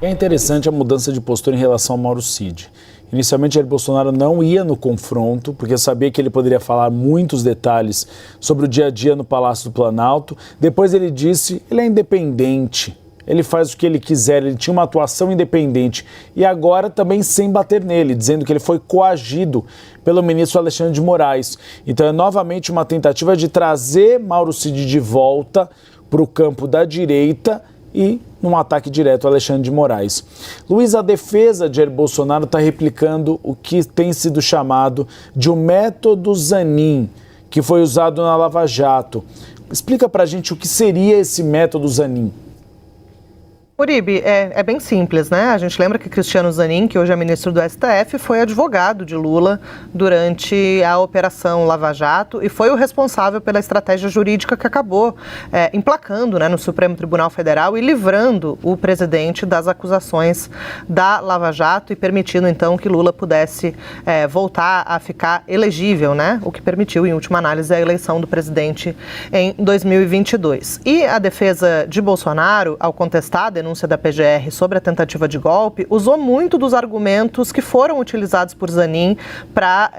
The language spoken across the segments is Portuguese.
É interessante a mudança de postura em relação ao Mauro Cid. Inicialmente, Jair Bolsonaro não ia no confronto, porque sabia que ele poderia falar muitos detalhes sobre o dia a dia no Palácio do Planalto. Depois ele disse, ele é independente, ele faz o que ele quiser, ele tinha uma atuação independente. E agora também sem bater nele, dizendo que ele foi coagido pelo ministro Alexandre de Moraes. Então é novamente uma tentativa de trazer Mauro Cid de volta para o campo da direita e num ataque direto a Alexandre de Moraes. Luiz, a defesa de Jair Bolsonaro está replicando o que tem sido chamado de um método Zanin, que foi usado na Lava Jato. Explica pra gente o que seria esse método Zanin. Uribe, é bem simples, né? A gente lembra que Cristiano Zanin, que hoje é ministro do STF, foi advogado de Lula durante a Operação Lava Jato e foi o responsável pela estratégia jurídica que acabou emplacando, né, no Supremo Tribunal Federal e livrando o presidente das acusações da Lava Jato e permitindo, então, que Lula pudesse voltar a ficar elegível, né? O que permitiu, em última análise, a eleição do presidente em 2022. E a defesa de Bolsonaro, ao contestar a denúncia da PGR sobre a tentativa de golpe, usou muito dos argumentos que foram utilizados por Zanin para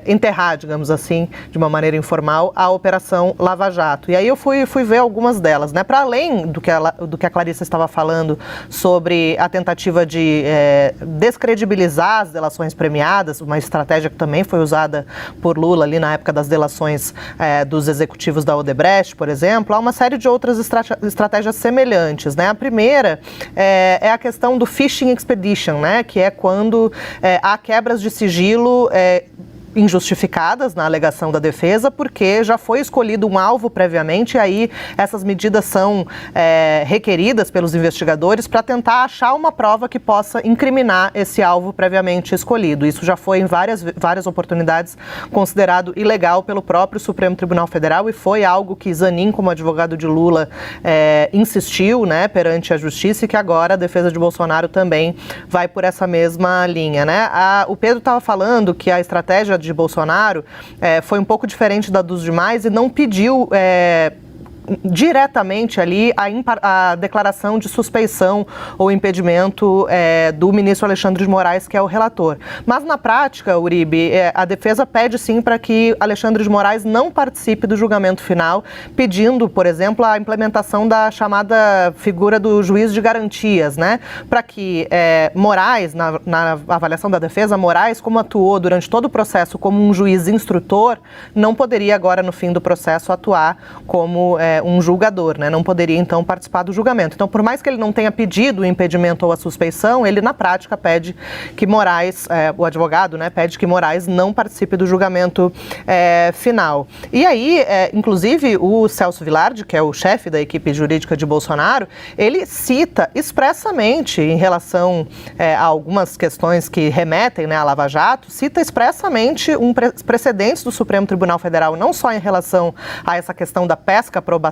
enterrar, digamos assim, de uma maneira informal, a Operação Lava Jato. E aí eu fui ver algumas delas, né? Para além do que a Clarissa estava falando sobre a tentativa de descredibilizar as delações premiadas, uma estratégia que também foi usada por Lula ali na época das delações dos executivos da Odebrecht, por exemplo, há uma série de outras estratégias semelhantes, né? A primeira é a questão do Fishing Expedition, né? Que é quando há quebras de sigilo injustificadas na alegação da defesa, porque já foi escolhido um alvo previamente e aí essas medidas são requeridas pelos investigadores para tentar achar uma prova que possa incriminar esse alvo previamente escolhido. Isso já foi em várias oportunidades considerado ilegal pelo próprio Supremo Tribunal Federal e foi algo que Zanin, como advogado de Lula, insistiu, né, perante a justiça e que agora a defesa de Bolsonaro também vai por essa mesma linha, né? O Pedro estava falando que a estratégia de Bolsonaro foi um pouco diferente da dos demais e não pediu diretamente ali a declaração de suspeição ou impedimento do ministro Alexandre de Moraes, que é o relator. Mas na prática, Uribe, a defesa pede sim para que Alexandre de Moraes não participe do julgamento final, pedindo, por exemplo, a implementação da chamada figura do juiz de garantias, né? Para que Moraes, na avaliação da defesa, Moraes, como atuou durante todo o processo como um juiz instrutor, não poderia agora, no fim do processo, atuar como um julgador, né? Não poderia, então, participar do julgamento. Então, por mais que ele não tenha pedido o impedimento ou a suspeição, ele, na prática, pede que Moraes, o advogado, né, pede que Moraes não participe do julgamento final. E aí, inclusive, o Celso Vilardi, que é o chefe da equipe jurídica de Bolsonaro, ele cita expressamente, em relação a algumas questões que remetem, né, à Lava Jato, cita expressamente precedentes do Supremo Tribunal Federal, não só em relação a essa questão da pesca probatória,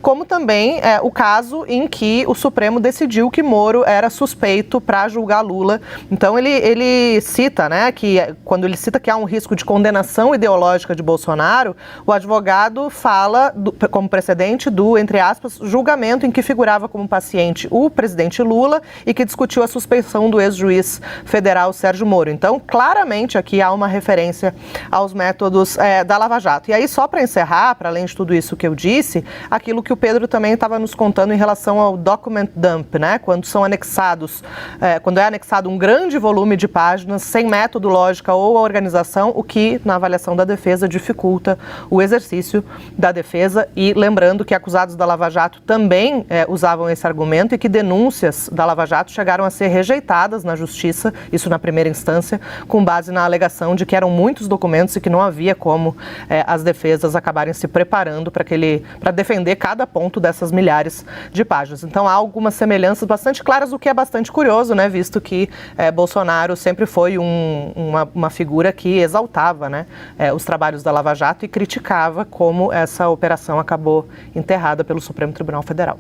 como também o caso em que o Supremo decidiu que Moro era suspeito para julgar Lula. Então ele cita, né, que quando ele cita que há um risco de condenação ideológica de Bolsonaro, o advogado fala como precedente do, entre aspas, julgamento em que figurava como paciente o presidente Lula e que discutiu a suspeição do ex-juiz federal Sérgio Moro. Então, claramente aqui há uma referência aos métodos da Lava Jato. E aí, só para encerrar, para além de tudo isso que eu disse, aquilo que o Pedro também estava nos contando em relação ao document dump, né? Quando são anexados, quando é anexado um grande volume de páginas sem método, lógica ou organização, o que, na avaliação da defesa, dificulta o exercício da defesa. E lembrando que acusados da Lava Jato também usavam esse argumento e que denúncias da Lava Jato chegaram a ser rejeitadas na justiça, isso na primeira instância, com base na alegação de que eram muitos documentos e que não havia como as defesas acabarem se preparando para defender cada ponto dessas milhares de páginas. Então há algumas semelhanças bastante claras, o que é bastante curioso, né, visto que Bolsonaro sempre foi uma figura que exaltava, né, os trabalhos da Lava Jato e criticava como essa operação acabou enterrada pelo Supremo Tribunal Federal.